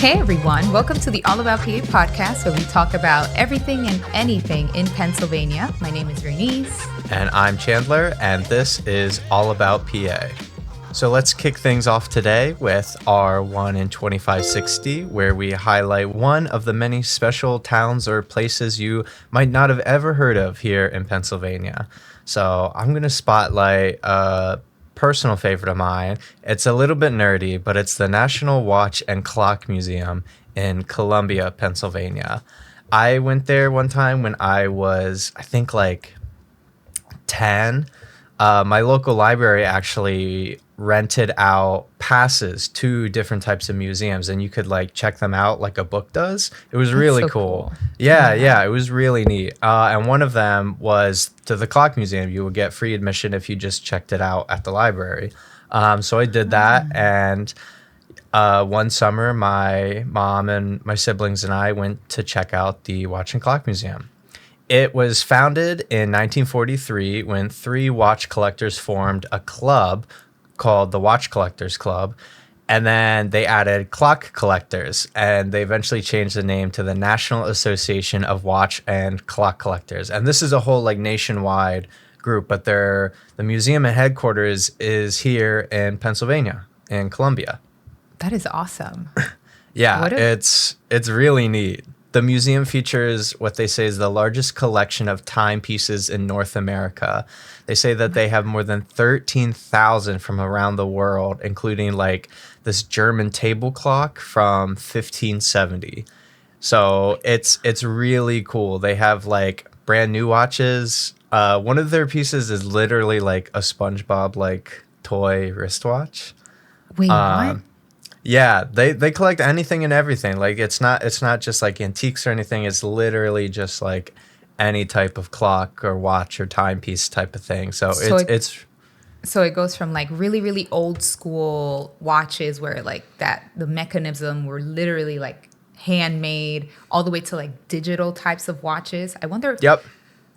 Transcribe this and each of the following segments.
Hey everyone, welcome to the All About PA podcast where we talk about everything and anything in Pennsylvania. My name is Bernice. And I'm Chandler, and this is All About PA. So let's kick things off today with our 1 in 2560, where we highlight one of the many special towns or places you might not have ever heard of here in Pennsylvania. So I'm going to spotlight a personal favorite of mine. It's a little bit nerdy, but it's the National Watch and Clock Museum in Columbia, Pennsylvania. I went there one time when I was, I think, like 10. My local library actually rented out passes to different types of museums, and you could like check them out like a book does. It was really cool. Yeah, it was really neat. And one of them was to the Clock Museum. You would get free admission if you just checked it out at the library. So I did that, and one summer, my mom and my siblings and I went to check out the Watch and Clock Museum. It was founded in 1943 when 3 watch collectors formed a club called the Watch Collectors Club, and then they added clock collectors, and they eventually changed the name to the National Association of Watch and Clock Collectors. And this is a whole like nationwide group, but the museum and headquarters is here in Pennsylvania, in Columbia. That is awesome. Yeah, it's really neat. The museum features what they say is the largest collection of timepieces in North America. They say that they have more than 13,000 from around the world, including like this German table clock from 1570. So it's really cool. They have like brand new watches. One of their pieces is literally like a SpongeBob like toy wristwatch. Wait, what? Yeah, they collect anything and everything. Like it's not just like antiques or anything. It's literally just like any type of clock or watch or timepiece type of thing. So it goes from like really, really old school watches where like the mechanism were literally like handmade all the way to like digital types of watches. I wonder. Yep.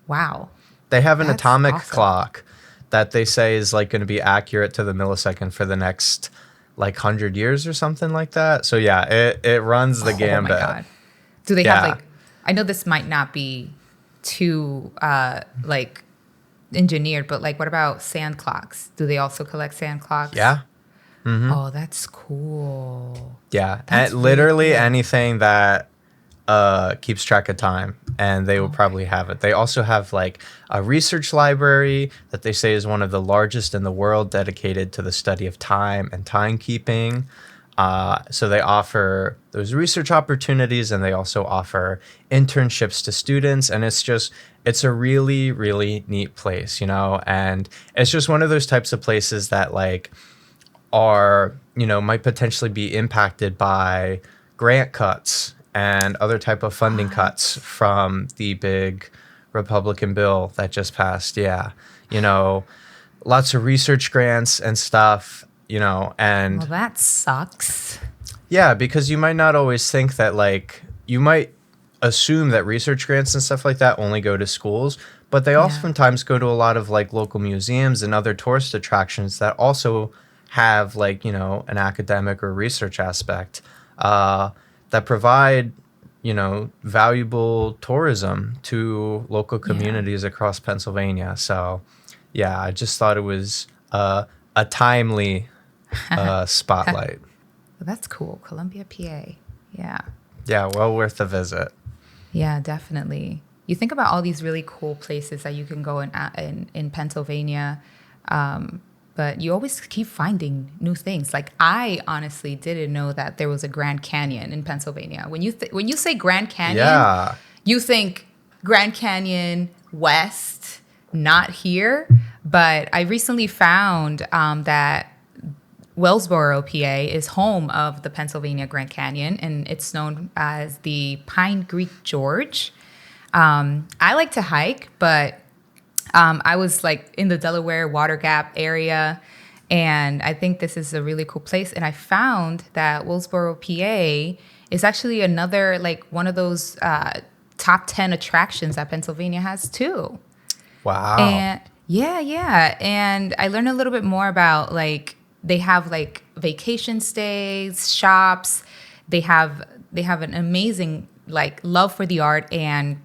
Wow. They have an That's atomic awesome. clock that they say is like going to be accurate to the millisecond for the next like 100 years or something like that. So yeah, it runs the gambit. Oh my God. Do they have like, I know this might not be too like engineered, but like what about sand clocks? Do they also collect sand clocks? Yeah. Mm-hmm. Oh, that's cool. Yeah. That's and literally really cool. anything that keeps track of time, and they will probably have it. They also have like a research library that they say is one of the largest in the world, dedicated to the study of time and timekeeping. So they offer those research opportunities, and they also offer internships to students. And it's a really, really neat place, you know, and it's just one of those types of places that like are, you know, might potentially be impacted by grant cuts and other type of funding cuts from the big Republican bill that just passed. Yeah. You know, lots of research grants and stuff, you know, and Well, that sucks. yeah, because you might not always think that, like, you might assume that research grants and stuff like that only go to schools, but they oftentimes go to a lot of like local museums and other tourist attractions that also have like, you know, an academic or research aspect that provide, you know, valuable tourism to local communities across Pennsylvania. So yeah, I just thought it was a timely spotlight. Well, that's cool. Columbia, PA. Yeah. Yeah, well worth a visit. Yeah, definitely. You think about all these really cool places that you can go in Pennsylvania, but you always keep finding new things. Like I honestly didn't know that there was a Grand Canyon in Pennsylvania. When you say Grand Canyon, you think Grand Canyon West, not here. But I recently found that Wellsboro, PA, is home of the Pennsylvania Grand Canyon, and it's known as the Pine Creek Gorge. I like to hike, but I was like in the Delaware Water Gap area, and I think this is a really cool place. And I found that Wellsboro, PA is actually another like one of those top 10 attractions that Pennsylvania has too. Wow. And yeah. And I learned a little bit more about like they have like vacation stays, shops. They have an amazing like love for the art and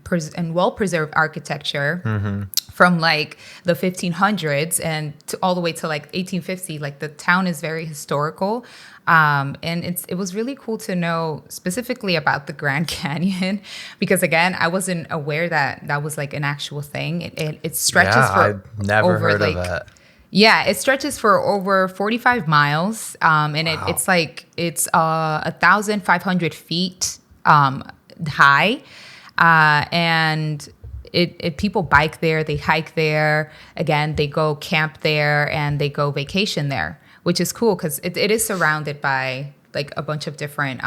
well preserved architecture from like the 1500s and all the way to like 1850. Like the town is very historical. And it was really cool to know specifically about the Grand Canyon because again, I wasn't aware that that was like an actual thing. It stretches for I've never over heard like of that. yeah, it stretches for over 45 miles, and Wow. it's 1,500 feet high, and it people bike there, they hike there, again they go camp there, and they go vacation there, which is cool because it is surrounded by like a bunch of different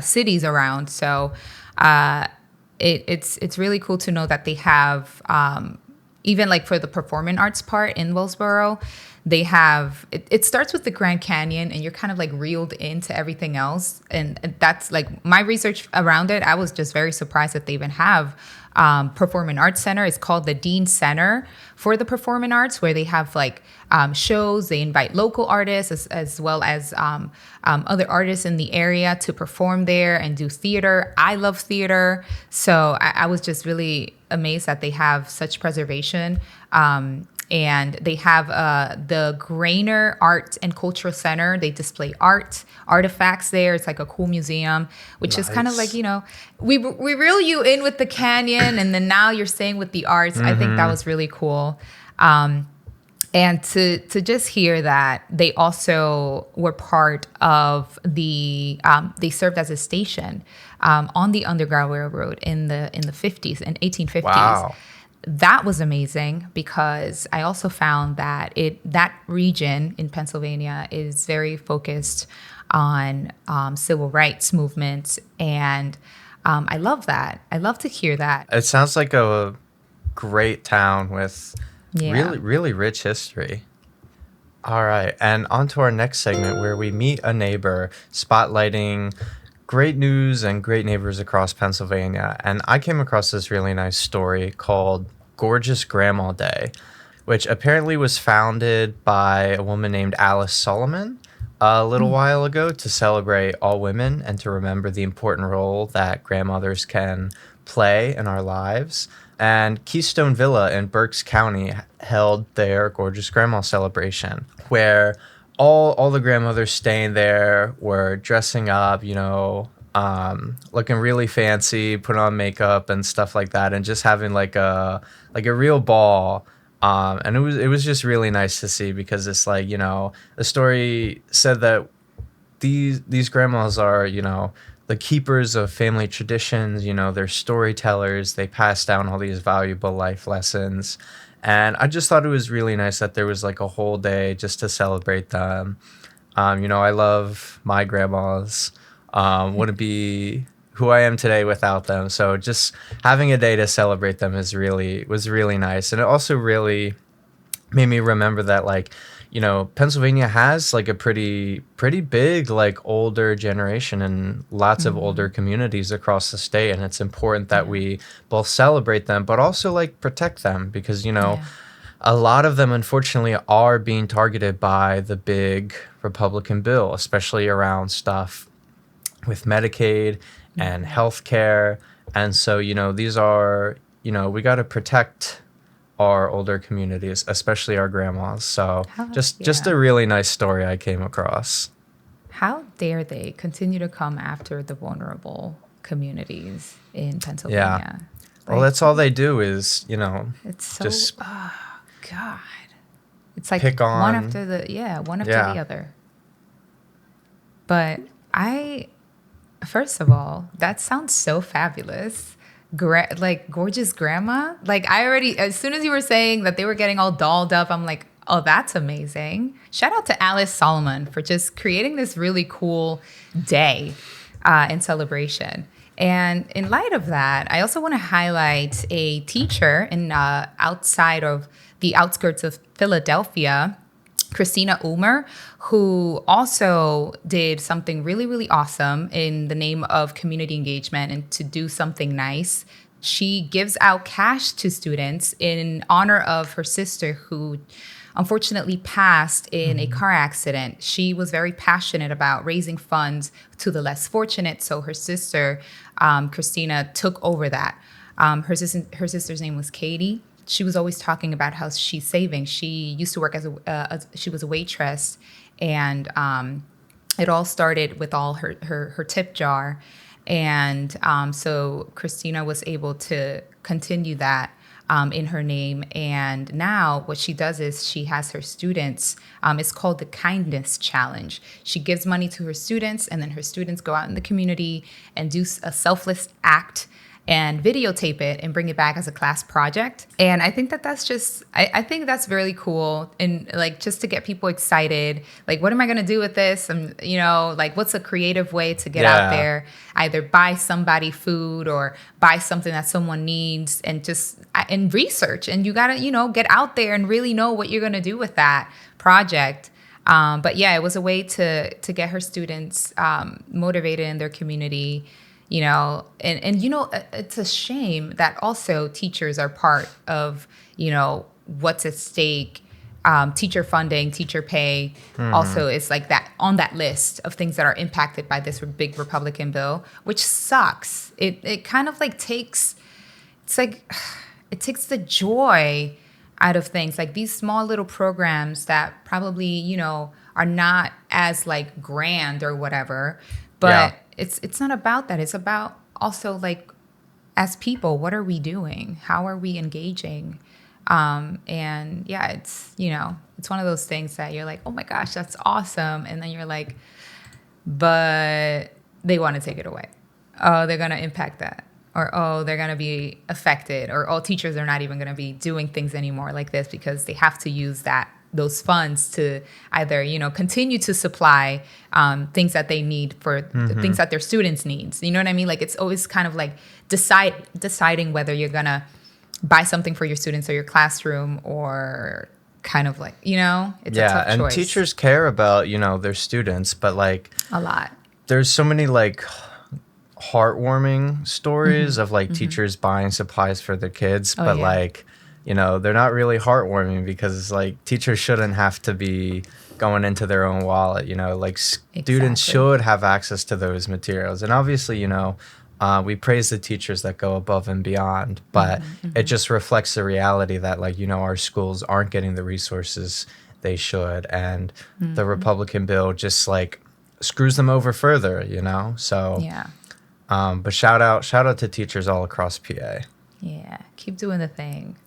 cities around. So it's really cool to know that they have. Even like for the performing arts part in Willsboro, they have it starts with the Grand Canyon and you're kind of like reeled into everything else. And that's like my research around it. I was just very surprised that they even have performing arts center. It's called the Dean Center for the Performing Arts, where they have like shows. They invite local artists as well as other artists in the area to perform there and do theater. I love theater, so I was just really amazed that they have such preservation. And they have the Grainer Art and Cultural Center. They display artifacts there. It's like a cool museum, which is kind of like, we reel you in with the canyon, and then now you're staying with the arts. I think that was really cool. And to just hear that they also were part of they served as a station on the Underground Railroad in the 50s and 1850s. Wow. That was amazing because I also found that that region in Pennsylvania is very focused on civil rights movements, and I love that. I love to hear that. It sounds like a great town with Yeah. really, really rich history. All right, and on to our next segment where we meet a neighbor, spotlighting great news and great neighbors across Pennsylvania. And I came across this really nice story called Gorgeous Grandma Day, which apparently was founded by a woman named Alice Solomon a little while ago to celebrate all women and to remember the important role that grandmothers can play in our lives. And Keystone Villa in Berks County held their Gorgeous Grandma celebration, where all the grandmothers staying there were dressing up, looking really fancy, putting on makeup and stuff like that, and just having like a real ball. And it was just really nice to see because it's like, the story said that these grandmas are, the keepers of family traditions, they're storytellers, they pass down all these valuable life lessons. And I just thought it was really nice that there was like a whole day just to celebrate them. I love my grandmas. Wouldn't be who I am today without them. So just having a day to celebrate them was really nice. And it also really made me remember that Pennsylvania has like a pretty big like older generation and lots of older communities across the state, and it's important that we both celebrate them but also like protect them because a lot of them unfortunately are being targeted by the big Republican bill, especially around stuff with Medicaid and healthcare. And so these are we got to protect our older communities, especially our grandmas. So just a really nice story I came across. How dare they continue to come after the vulnerable communities in Pennsylvania? Well, that's all they do is, It's so, just oh, God. It's like pick on. one after the other. But first of all, that sounds so fabulous. Gorgeous grandma. Like I already, as soon as you were saying that they were getting all dolled up, I'm like, oh, that's amazing. Shout out to Alice Solomon for just creating this really cool day in celebration. And in light of that, I also want to highlight a teacher in outside of the outskirts of Philadelphia, Christina Ulmer, who also did something really, really awesome in the name of community engagement and to do something nice. She gives out cash to students in honor of her sister who unfortunately passed in a car accident. She was very passionate about raising funds to the less fortunate. So her sister, Christina, took over that. Her sister's name was Katie. She was always talking about how she's saving. She used to work she was a waitress, and it all started with all her tip jar. And so Christina was able to continue that in her name. And now what she does is she has her students, it's called the Kindness Challenge. She gives money to her students, and then her students go out in the community and do a selfless act and videotape it and bring it back as a class project. And I think that's just, I think that's really cool. And like, just to get people excited, like, what am I going to do with this? And, like, what's a creative way to get out there, either buy somebody food or buy something that someone needs, and just, and research. And you got to, get out there and really know what you're going to do with that project. But yeah, it was a way to get her students motivated in their community. And it's a shame that also teachers are part of, what's at stake. Teacher funding, teacher pay also is like that on that list of things that are impacted by this big Republican bill, which sucks. It kind of like takes the joy out of things, like these small little programs that probably, are not as like grand or whatever, but it's not about that. It's about also, like, as people, what are we doing? How are we engaging? And yeah, it's one of those things that you're like, oh my gosh, that's awesome. And then you're like, but they want to take it away. Oh, they're going to impact that. Or, oh, they're going to be affected. Or, oh, teachers are not even going to be doing things anymore like this because they have to use those funds to either, continue to supply things that they need for the things that their students needs. You know what I mean? Like, it's always kind of like deciding whether you're going to buy something for your students or your classroom, or kind of like, it's a tough choice. And teachers care about, their students, but like a lot. There's so many like heartwarming stories of like teachers buying supplies for their kids, like, they're not really heartwarming because like teachers shouldn't have to be going into their own wallet, like students should have access to those materials. And obviously, we praise the teachers that go above and beyond, but it just reflects the reality that like, our schools aren't getting the resources they should. And the Republican bill just like screws them over further, So, but shout out to teachers all across PA. Yeah. Keep doing the thing.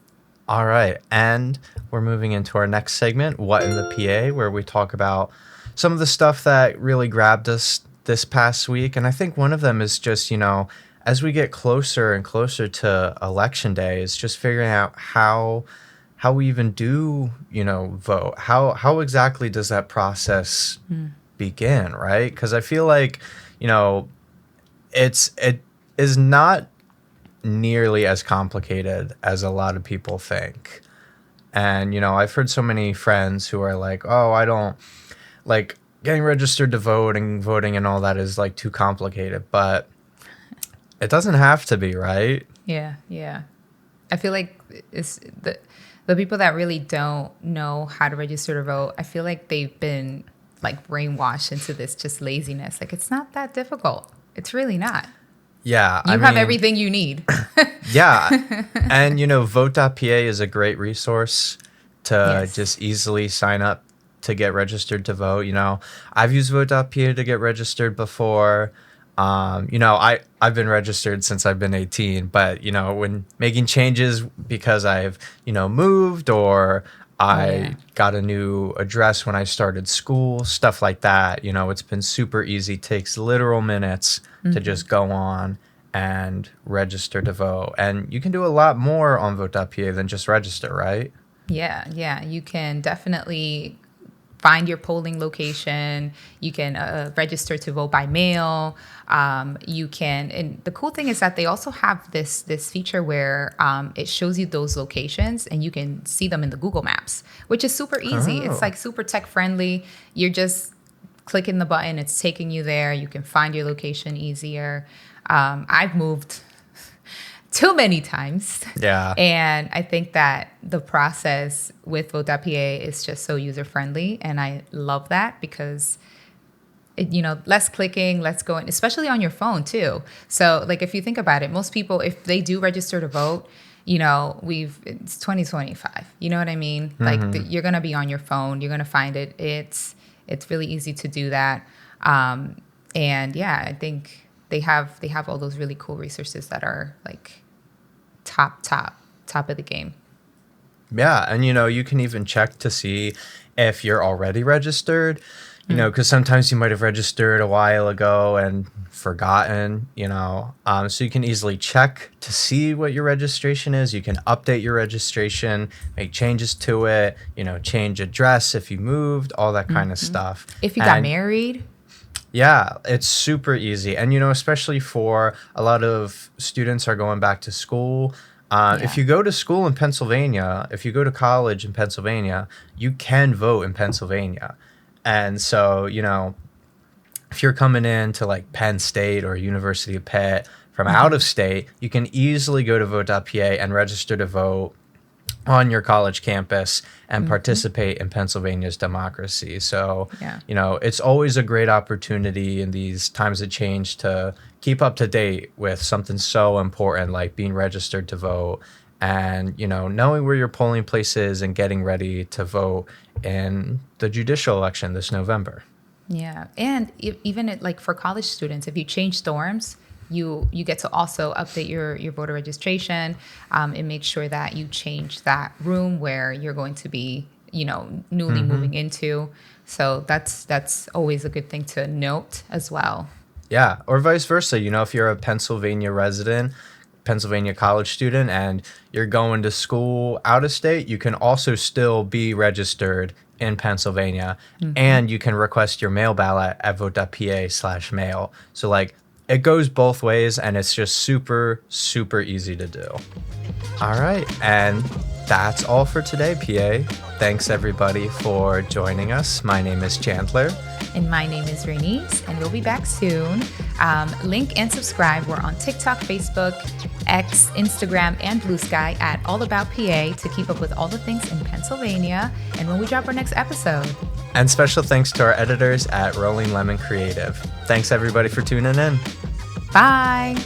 All right, and we're moving into our next segment, What in the PA, where we talk about some of the stuff that really grabbed us this past week. And I think one of them is just, as we get closer and closer to Election Day, is just figuring out how we even do, vote. How exactly does that process begin, right? Because I feel like, it is not nearly as complicated as a lot of people think. And, I've heard so many friends who are like, oh, I don't like getting registered to vote and voting and all that is like too complicated, but it doesn't have to be, right? Yeah. I feel like it's the people that really don't know how to register to vote, I feel like they've been like brainwashed into this just laziness. Like, it's not that difficult. It's really not. Yeah. You have everything you need. Yeah. And, vote.pa is a great resource to just easily sign up to get registered to vote. I've used vote.pa to get registered before. I've been registered since I've been 18, but, when making changes because I've, moved or I got a new address when I started school, stuff like that, it's been super easy. Takes literal minutes to just go on and register to vote. And you can do a lot more on vote.pa than just register, right? Yeah. You can definitely find your polling location. You can register to vote by mail. You can, and the cool thing is that they also have this feature where it shows you those locations and you can see them in the Google Maps, which is super easy. It's like super tech friendly. You're just clicking the button, it's taking you there. You can find your location easier. I've moved too many times. Yeah. And I think that the process with vote.pa is just so user friendly. And I love that because less clicking, less going, especially on your phone too. So like, if you think about it, most people, if they do register to vote, it's 2025, you know what I mean? Like you're going to be on your phone, you're going to find it. It's really easy to do that. And yeah, I think they have all those really cool resources that are like top of the game. Yeah. And, you can even check to see if you're already registered, because sometimes you might have registered a while ago and forgotten, so you can easily check to see what your registration is. You can update your registration, make changes to it, change address if you moved, all that kind of stuff. If you got married. Yeah, it's super easy. And, especially for a lot of students are going back to school. If you go to school in Pennsylvania, if you go to college in Pennsylvania, you can vote in Pennsylvania. And so, if you're coming in to like Penn State or University of Pitt from out of state, you can easily go to vote.pa and register to vote on your college campus and participate in Pennsylvania's democracy. So, it's always a great opportunity in these times of change to keep up to date with something so important like being registered to vote and, knowing where your polling place is and getting ready to vote in the judicial election this November. Yeah. And even like for college students, if you change dorms, you get to also update your voter registration and make sure that you change that room where you're going to be, newly moving into. So that's always a good thing to note as well. Yeah. Or vice versa. If you're a Pennsylvania resident, Pennsylvania college student, and you're going to school out of state, you can also still be registered in Pennsylvania and you can request your mail ballot at vote.pa/mail. So like, it goes both ways, and it's just super, super easy to do. All right. And that's all for today, PA. Thanks, everybody, for joining us. My name is Chandler. And my name is Renice, and we'll be back soon. Link and subscribe. We're on TikTok, Facebook, X, Instagram, and Blue Sky at All About PA to keep up with all the things in Pennsylvania and when we drop our next episode. And special thanks to our editors at Rolling Lemon Creative. Thanks, everybody, for tuning in. Bye.